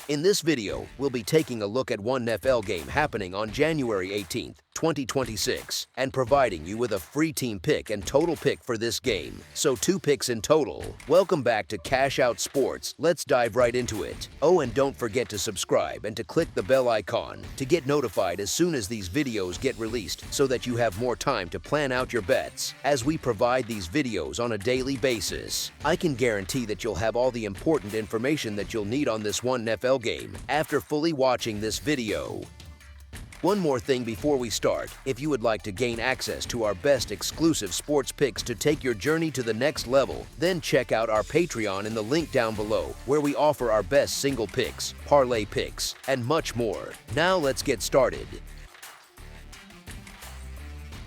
In this video, we'll be taking a look at one NFL game happening on January 18th, 2026, and providing you with a free team pick and total pick for this game. So 2 picks in total. Welcome back to Cash Out Sports. Let's dive right into it. Oh, and don't forget to subscribe and to click the bell icon to get notified as soon as these videos get released so that you have more time to plan out your bets. As we provide these videos on a daily basis, I can guarantee that you'll have all the important information that you'll need on this one NFL game after fully watching this video. One more thing before we start, if you would like to gain access to our best exclusive sports picks to take your journey to the next level, then check out our Patreon in the link down below, where we offer our best single picks, parlay picks, and much more. Now let's get started.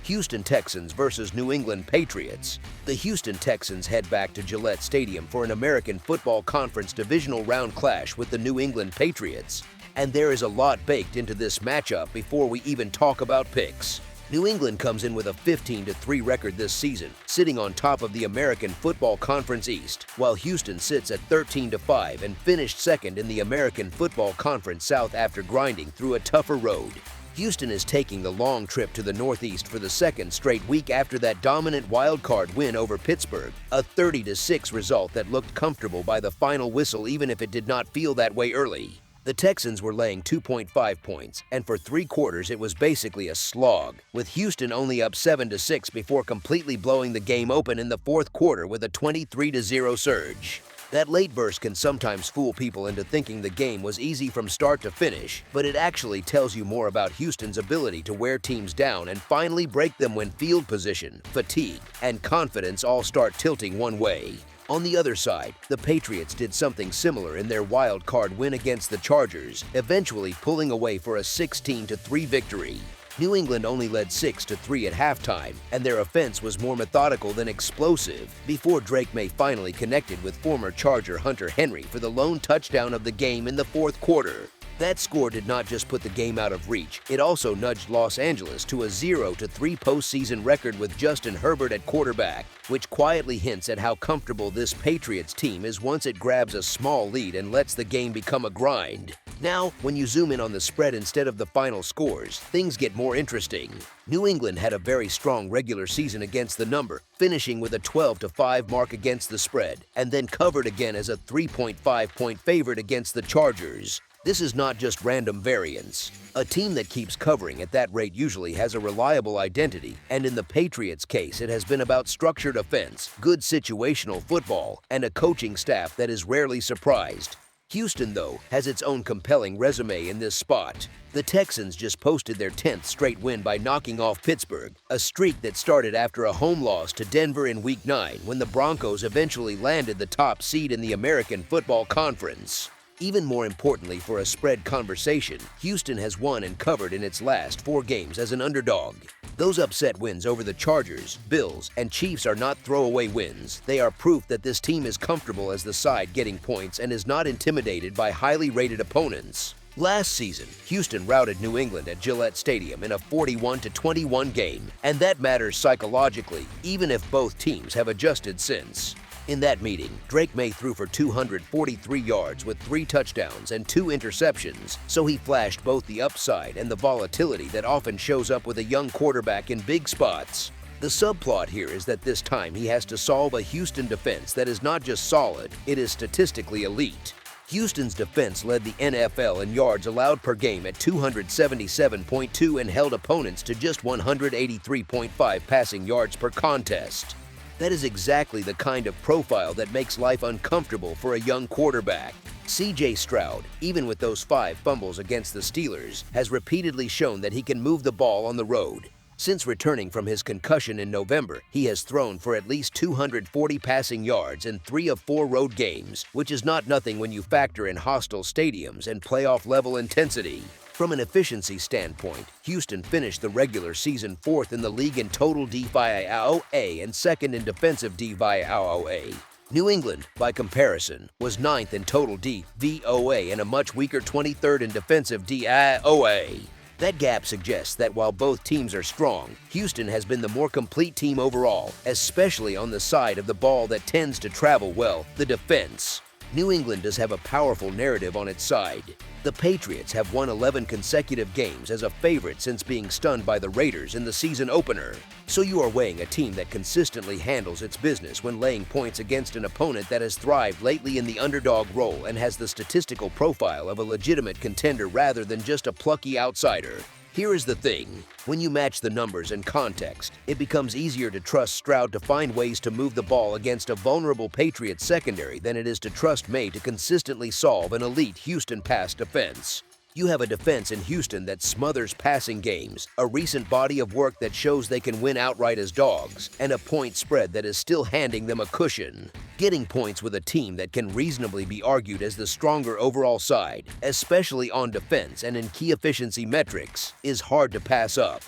Houston Texans versus New England Patriots. The Houston Texans head back to Gillette Stadium for an American Football Conference divisional round clash with the New England Patriots. And there is a lot baked into this matchup before we even talk about picks. New England comes in with a 15-3 record this season, sitting on top of the American Football Conference East, while Houston sits at 13-5 and finished second in the American Football Conference South after grinding through a tougher road. Houston is taking the long trip to the Northeast for the second straight week after that dominant wildcard win over Pittsburgh, a 30-6 result that looked comfortable by the final whistle even if it did not feel that way early. The Texans were laying 2.5 points, and for 3 quarters it was basically a slog, with Houston only up 7-6 before completely blowing the game open in the fourth quarter with a 23-0 surge. That late burst can sometimes fool people into thinking the game was easy from start to finish, but it actually tells you more about Houston's ability to wear teams down and finally break them when field position, fatigue, and confidence all start tilting one way. On the other side, the Patriots did something similar in their wild card win against the Chargers, eventually pulling away for a 16-3 victory. New England only led 6-3 at halftime, and their offense was more methodical than explosive before Drake May finally connected with former Charger Hunter Henry for the lone touchdown of the game in the fourth quarter. That score did not just put the game out of reach, it also nudged Los Angeles to a 0-3 postseason record with Justin Herbert at quarterback, which quietly hints at how comfortable this Patriots team is once it grabs a small lead and lets the game become a grind. Now, when you zoom in on the spread instead of the final scores, things get more interesting. New England had a very strong regular season against the number, finishing with a 12-5 mark against the spread, and then covered again as a 3.5-point favorite against the Chargers. This is not just random variance. A team that keeps covering at that rate usually has a reliable identity, and in the Patriots' case, it has been about structured offense, good situational football, and a coaching staff that is rarely surprised. Houston, though, has its own compelling resume in this spot. The Texans just posted their 10th straight win by knocking off Pittsburgh, a streak that started after a home loss to Denver in Week 9 when the Broncos eventually landed the top seed in the American Football Conference. Even more importantly for a spread conversation, Houston has won and covered in its last 4 games as an underdog. Those upset wins over the Chargers, Bills, and Chiefs are not throwaway wins. They are proof that this team is comfortable as the side getting points and is not intimidated by highly rated opponents. Last season, Houston routed New England at Gillette Stadium in a 41-21 game, and that matters psychologically, even if both teams have adjusted since. In that meeting, Drake May threw for 243 yards with 3 touchdowns and 2 interceptions, so he flashed both the upside and the volatility that often shows up with a young quarterback in big spots. The subplot here is that this time he has to solve a Houston defense that is not just solid, it is statistically elite. Houston's defense led the NFL in yards allowed per game at 277.2 and held opponents to just 183.5 passing yards per contest. That is exactly the kind of profile that makes life uncomfortable for a young quarterback. C.J. Stroud, even with those 5 fumbles against the Steelers, has repeatedly shown that he can move the ball on the road. Since returning from his concussion in November, he has thrown for at least 240 passing yards in 3 of 4 road games, which is not nothing when you factor in hostile stadiums and playoff-level intensity. From an efficiency standpoint, Houston finished the regular season 4th in the league in total DVOA and 2nd in defensive DVOA. New England, by comparison, was 9th in total DVOA and a much weaker 23rd in defensive DVOA. That gap suggests that while both teams are strong, Houston has been the more complete team overall, especially on the side of the ball that tends to travel well, the defense. New England does have a powerful narrative on its side. The Patriots have won 11 consecutive games as a favorite since being stunned by the Raiders in the season opener. So you are weighing a team that consistently handles its business when laying points against an opponent that has thrived lately in the underdog role and has the statistical profile of a legitimate contender rather than just a plucky outsider. Here is the thing. When you match the numbers and context, it becomes easier to trust Stroud to find ways to move the ball against a vulnerable Patriots secondary than it is to trust May to consistently solve an elite Houston pass defense. You have a defense in Houston that smothers passing games, a recent body of work that shows they can win outright as dogs, and a point spread that is still handing them a cushion. Getting points with a team that can reasonably be argued as the stronger overall side, especially on defense and in key efficiency metrics, is hard to pass up.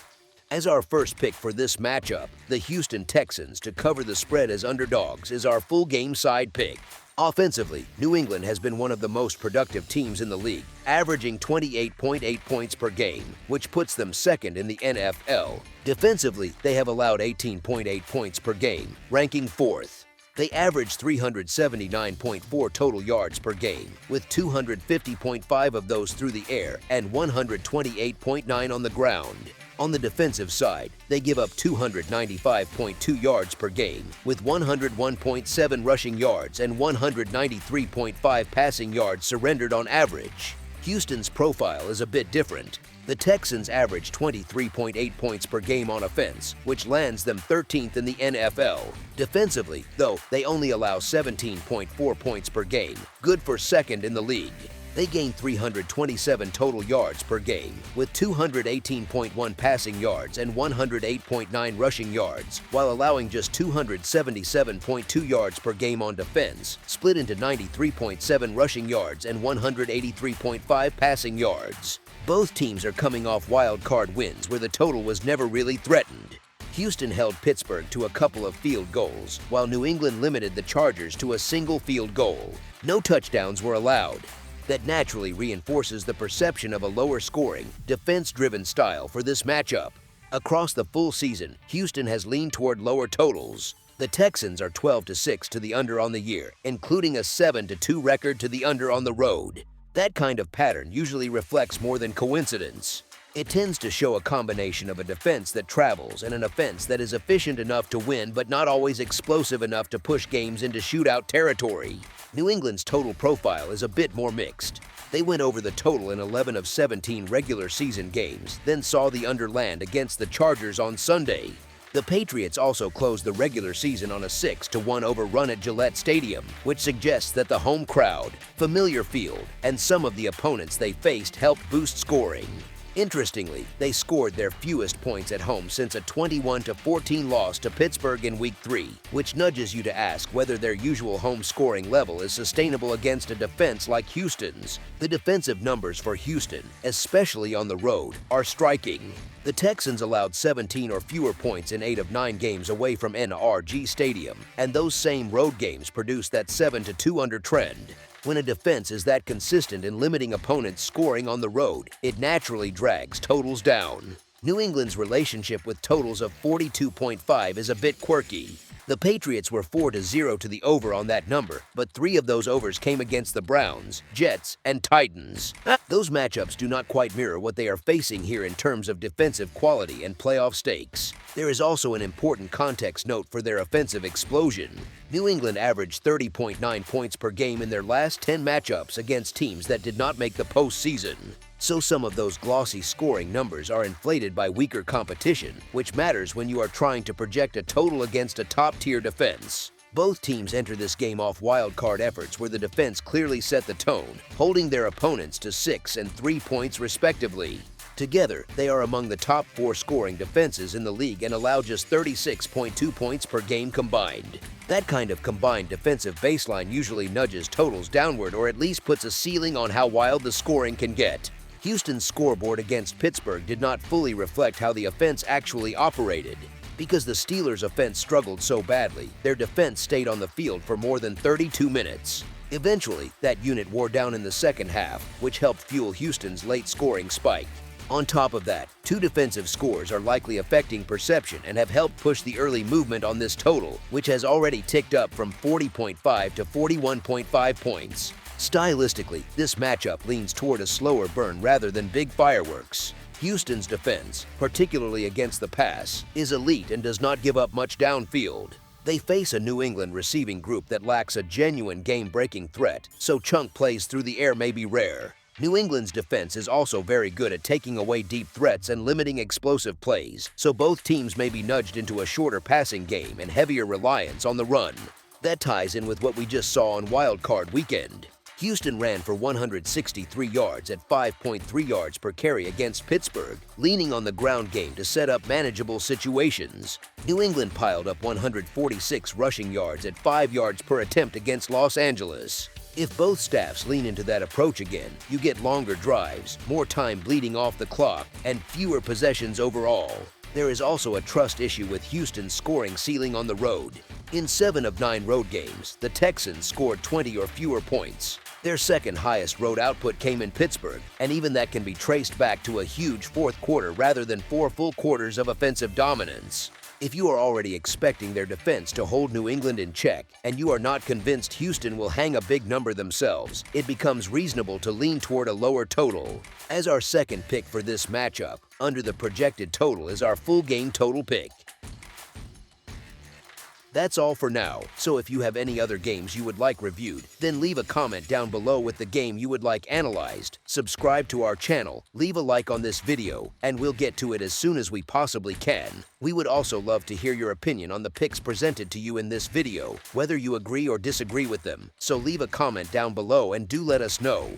As our first pick for this matchup, the Houston Texans to cover the spread as underdogs is our full game side pick. Offensively, New England has been one of the most productive teams in the league, averaging 28.8 points per game, which puts them second in the NFL. Defensively, they have allowed 18.8 points per game, ranking fourth. They average 379.4 total yards per game, with 250.5 of those through the air and 128.9 on the ground. On the defensive side, they give up 295.2 yards per game, with 101.7 rushing yards and 193.5 passing yards surrendered on average. Houston's profile is a bit different. The Texans average 23.8 points per game on offense, which lands them 13th in the NFL. Defensively, though, they only allow 17.4 points per game, good for second in the league. They gain 327 total yards per game, with 218.1 passing yards and 108.9 rushing yards, while allowing just 277.2 yards per game on defense, split into 93.7 rushing yards and 183.5 passing yards. Both teams are coming off wild card wins where the total was never really threatened. Houston held Pittsburgh to a couple of field goals, while New England limited the Chargers to a single field goal. No touchdowns were allowed. That naturally reinforces the perception of a lower-scoring, defense-driven style for this matchup. Across the full season, Houston has leaned toward lower totals. The Texans are 12-6 to the under on the year, including a 7-2 record to the under on the road. That kind of pattern usually reflects more than coincidence. It tends to show a combination of a defense that travels and an offense that is efficient enough to win but not always explosive enough to push games into shootout territory. New England's total profile is a bit more mixed. They went over the total in 11 of 17 regular season games, then saw the under land against the Chargers on Sunday. The Patriots also closed the regular season on a 6-1 overrun at Gillette Stadium, which suggests that the home crowd, familiar field, and some of the opponents they faced helped boost scoring. Interestingly, they scored their fewest points at home since a 21-14 loss to Pittsburgh in Week 3, which nudges you to ask whether their usual home scoring level is sustainable against a defense like Houston's. The defensive numbers for Houston, especially on the road, are striking. The Texans allowed 17 or fewer points in 8 of 9 games away from NRG Stadium, and those same road games produced that 7-2 under trend. When a defense is that consistent in limiting opponents' scoring on the road, it naturally drags totals down. New England's relationship with totals of 42.5 is a bit quirky. The Patriots were 4-0 to the over on that number, but 3 of those overs came against the Browns, Jets, and Titans. Those matchups do not quite mirror what they are facing here in terms of defensive quality and playoff stakes. There is also an important context note for their offensive explosion. New England averaged 30.9 points per game in their last 10 matchups against teams that did not make the postseason. So some of those glossy scoring numbers are inflated by weaker competition, which matters when you are trying to project a total against a top-tier defense. Both teams enter this game off wild-card efforts where the defense clearly set the tone, holding their opponents to 6 and 3 points respectively. Together, they are among the top 4 scoring defenses in the league and allow just 36.2 points per game combined. That kind of combined defensive baseline usually nudges totals downward or at least puts a ceiling on how wild the scoring can get. Houston's scoreboard against Pittsburgh did not fully reflect how the offense actually operated. Because the Steelers' offense struggled so badly, their defense stayed on the field for more than 32 minutes. Eventually, that unit wore down in the second half, which helped fuel Houston's late scoring spike. On top of that, two defensive scores are likely affecting perception and have helped push the early movement on this total, which has already ticked up from 40.5 to 41.5 points. Stylistically, this matchup leans toward a slower burn rather than big fireworks. Houston's defense, particularly against the pass, is elite and does not give up much downfield. They face a New England receiving group that lacks a genuine game-breaking threat, so chunk plays through the air may be rare. New England's defense is also very good at taking away deep threats and limiting explosive plays, so both teams may be nudged into a shorter passing game and heavier reliance on the run. That ties in with what we just saw on Wild Card Weekend. Houston ran for 163 yards at 5.3 yards per carry against Pittsburgh, leaning on the ground game to set up manageable situations. New England piled up 146 rushing yards at 5 yards per attempt against Los Angeles. If both staffs lean into that approach again, you get longer drives, more time bleeding off the clock, and fewer possessions overall. There is also a trust issue with Houston's scoring ceiling on the road. In 7 of 9 road games, the Texans scored 20 or fewer points. Their second highest road output came in Pittsburgh, and even that can be traced back to a huge fourth quarter rather than 4 full quarters of offensive dominance. If you are already expecting their defense to hold New England in check, and you are not convinced Houston will hang a big number themselves, it becomes reasonable to lean toward a lower total. As our second pick for this matchup, under the projected total is our full game total pick. That's all for now, so if you have any other games you would like reviewed, then leave a comment down below with the game you would like analyzed, subscribe to our channel, leave a like on this video, and we'll get to it as soon as we possibly can. We would also love to hear your opinion on the picks presented to you in this video, whether you agree or disagree with them, so leave a comment down below and do let us know.